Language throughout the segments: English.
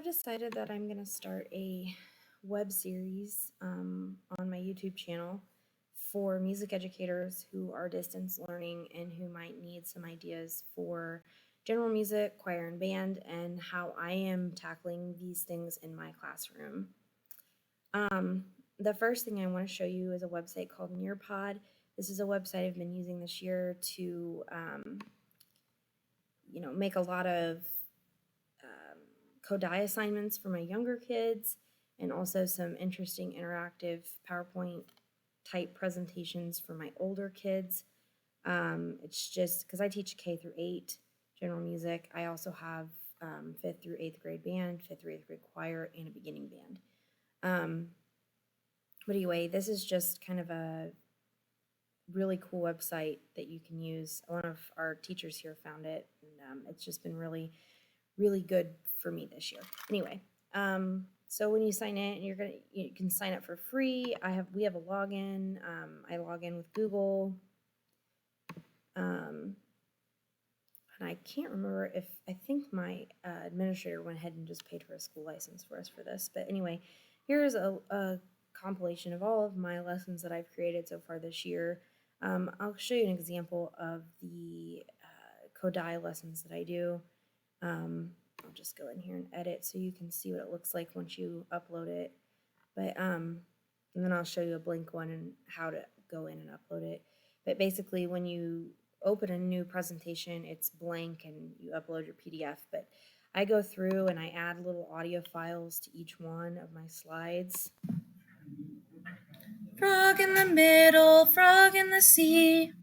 I've decided that I'm going to start a web series on my YouTube channel for music educators who are distance learning and who might need some ideas for general music, choir, and band, and how I am tackling these things in my classroom. The first thing I want to show you is a website called Nearpod. This is a website I've been using this year to, make a lot of Kodai assignments for my younger kids, and also some interesting interactive PowerPoint type presentations for my older kids. It's just because I teach K through 8 general music. I also have 5th through 8th grade band, 5th through 8th grade choir, and a beginning band. But anyway, this is just kind of a really cool website that you can use. One of our teachers here found it, and it's just been really, really good for me this year. Anyway, so when you sign in, you can sign up for free. We have a login. I log in with Google. And I can't remember I think my administrator went ahead and just paid for a school license for us for this. But anyway, here's a compilation of all of my lessons that I've created so far this year. I'll show you an example of the Kodai lessons that I do. I'll just go in here and edit so you can see what it looks like once you upload it. But and then I'll show you a blank one and how to go in and upload it. But basically, when you open a new presentation, it's blank and you upload your PDF. But I go through and I add little audio files to each one of my slides. Frog in the middle, frog in the sea.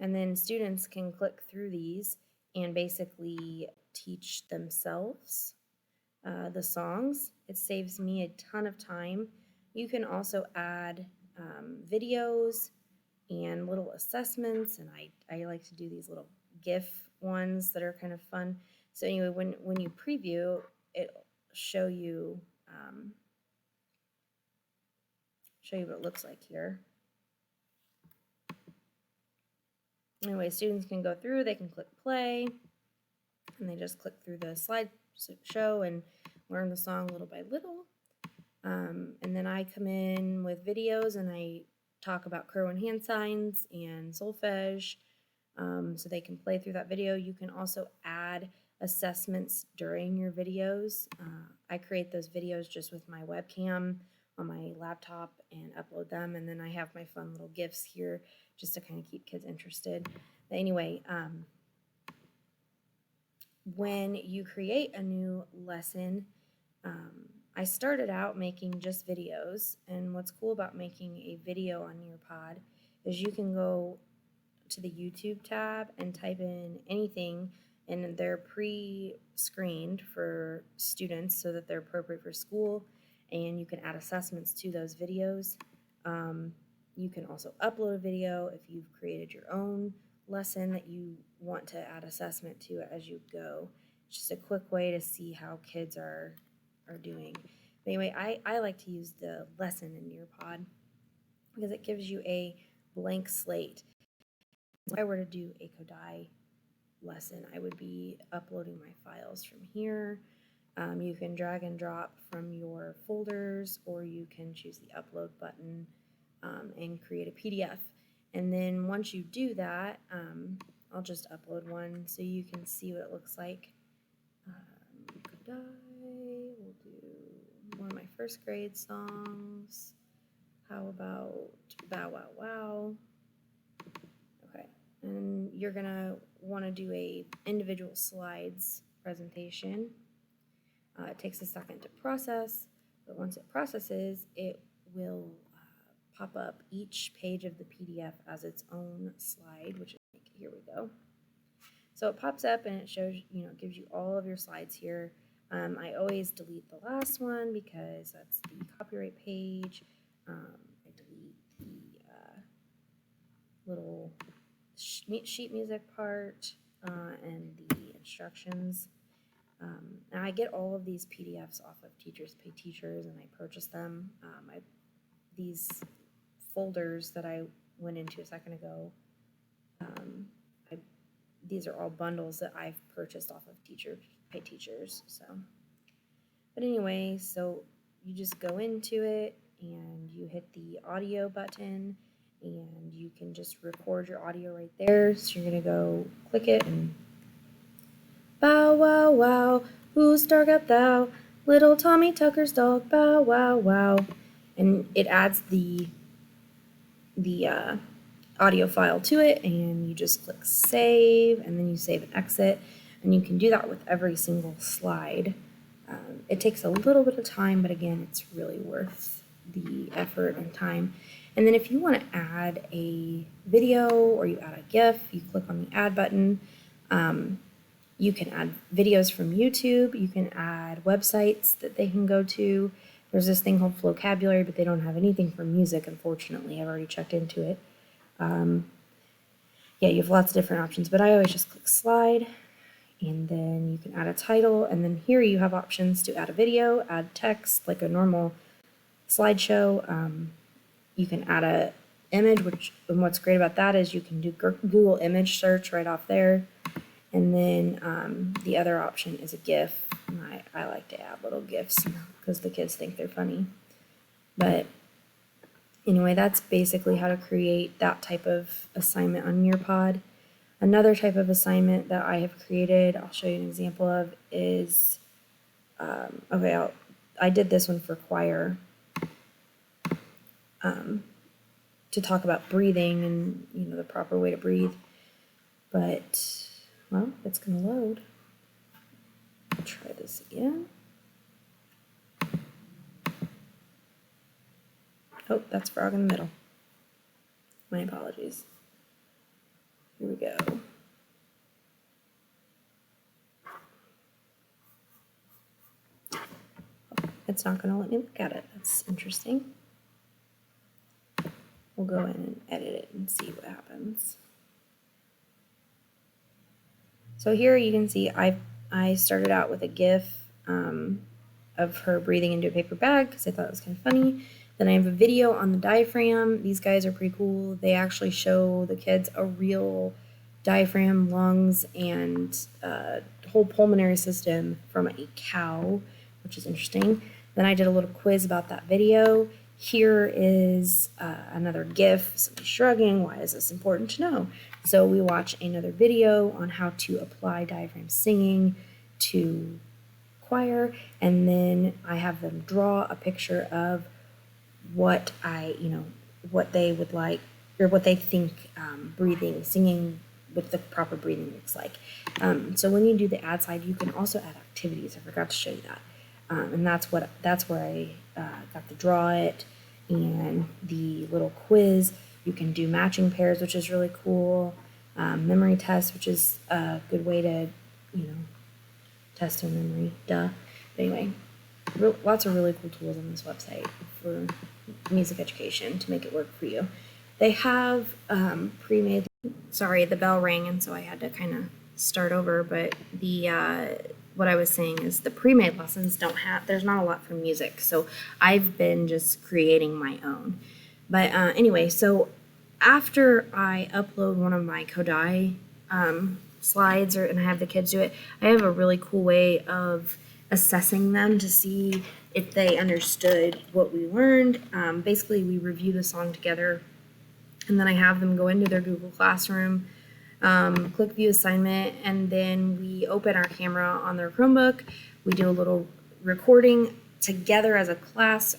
And then students can click through these and basically teach themselves the songs. It saves me a ton of time. You can also add videos and little assessments, and I like to do these little GIF ones that are kind of fun. So anyway, when you preview, it'll show you what it looks like here. Anyway, students can go through, they can click play, and they just click through the slideshow and learn the song little by little. And then I come in with videos and I talk about crow and hand signs and solfege, so they can play through that video. You can also add assessments during your videos. I create those videos just with my webcam on my laptop and upload them, and then I have my fun little GIFs here just to kind of keep kids interested. But anyway, when you create a new lesson, I started out making just videos, and what's cool about making a video on Nearpod is you can go to the YouTube tab and type in anything, and they're pre-screened for students so that they're appropriate for school, and you can add assessments to those videos. You can also upload a video if you've created your own lesson that you want to add assessment to as you go. It's just a quick way to see how kids are doing. But anyway, I like to use the lesson in Nearpod because it gives you a blank slate. If I were to do a Kodai lesson, I would be uploading my files from here. You can drag and drop from your folders, or you can choose the upload button and create a PDF. And then once you do that, I'll just upload one so you can see what it looks like. Kodai, we'll do one of my first grade songs. How about Bow Wow Wow? Okay, and you're gonna want to do a individual slides presentation. It takes a second to process, but once it processes, it will pop up each page of the PDF as its own slide, which is, here we go. So it pops up and it shows, it gives you all of your slides here. I always delete the last one because that's the copyright page. I delete the little sheet music part and the instructions. And I get all of these PDFs off of Teachers Pay Teachers, and I purchase them. These folders that I went into a second ago, these are all bundles that I've purchased off of Teachers Pay Teachers. So anyway, so you just go into it and you hit the audio button and you can just record your audio right there. So you're going to go click it and bow wow wow, whose dog art thou? Little Tommy Tucker's dog, bow wow wow. And it adds the audio file to it, and you just click save, and then you save and exit, and you can do that with every single slide. It takes a little bit of time, but again, it's really worth the effort and time. And then if you want to add a video or you add a GIF, you click on the add button. You can add videos from YouTube. You can add websites that they can go to. There's this thing called Vocabulary, but they don't have anything for music, unfortunately. I've already checked into it. Yeah, you have lots of different options, but I always just click slide, and then you can add a title, and then here you have options to add a video, add text, like a normal slideshow. You can add a image, and what's great about that is you can do Google image search right off there. And then the other option is a GIF. And I like to add little GIFs because the kids think they're funny. But anyway, that's basically how to create that type of assignment on Nearpod. Another type of assignment that I have created, I'll show you an example of, is, I did this one for choir to talk about breathing and, the proper way to breathe. But, well, it's going to load. I'll try this again. Oh, that's frog in the middle. My apologies. Here we go. It's not going to let me look at it. That's interesting. We'll go in and edit it and see what happens. So here you can see I started out with a GIF of her breathing into a paper bag because I thought it was kind of funny. Then I have a video on the diaphragm. These guys are pretty cool. They actually show the kids a real diaphragm, lungs, and whole pulmonary system from a cow, which is interesting. Then I did a little quiz about that video. Here is another GIF, somebody shrugging. Why is this important to know? So we watch another video on how to apply diaphragm singing to choir, and then I have them draw a picture of what what they would like, or what they think singing with the proper breathing looks like. So when you do the add slide, you can also add activities. I forgot to show you that. And that's where I got to draw it, and the little quiz. You can do matching pairs, which is really cool. Memory test, which is a good way to, test their memory. Duh. But anyway, lots of really cool tools on this website for music education to make it work for you. They have pre-made. Sorry, the bell rang, and so I had to kind of start over. But what I was saying is the pre-made lessons there's not a lot for music, so I've been just creating my own. But anyway, so after I upload one of my Kodai slides, and I have the kids do it, I have a really cool way of assessing them to see if they understood what we learned. Basically, we review the song together, and then I have them go into their Google Classroom, click View Assignment, and then we open our camera on their Chromebook. We do a little recording together as a class.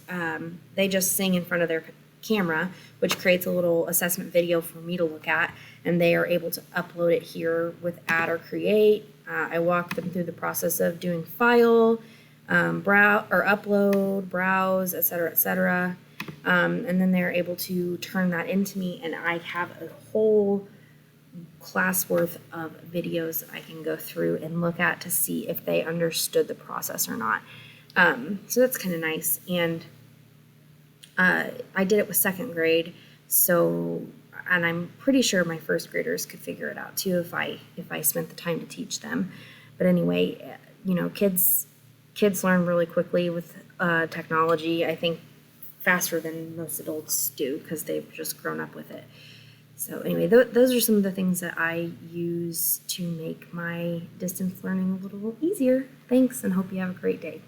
They just sing in front of their camera, which creates a little assessment video for me to look at, and they are able to upload it here with Add or Create. I walk them through the process of doing file, upload, browse, etc., etc. And then they're able to turn that into me, and I have a whole class worth of videos that I can go through and look at to see if they understood the process or not. So that's kind of nice. And I did it with second grade, and I'm pretty sure my first graders could figure it out too if I spent the time to teach them. But anyway, kids learn really quickly with technology. I think faster than most adults do because they've just grown up with it. So anyway, those are some of the things that I use to make my distance learning a little easier. Thanks, and hope you have a great day.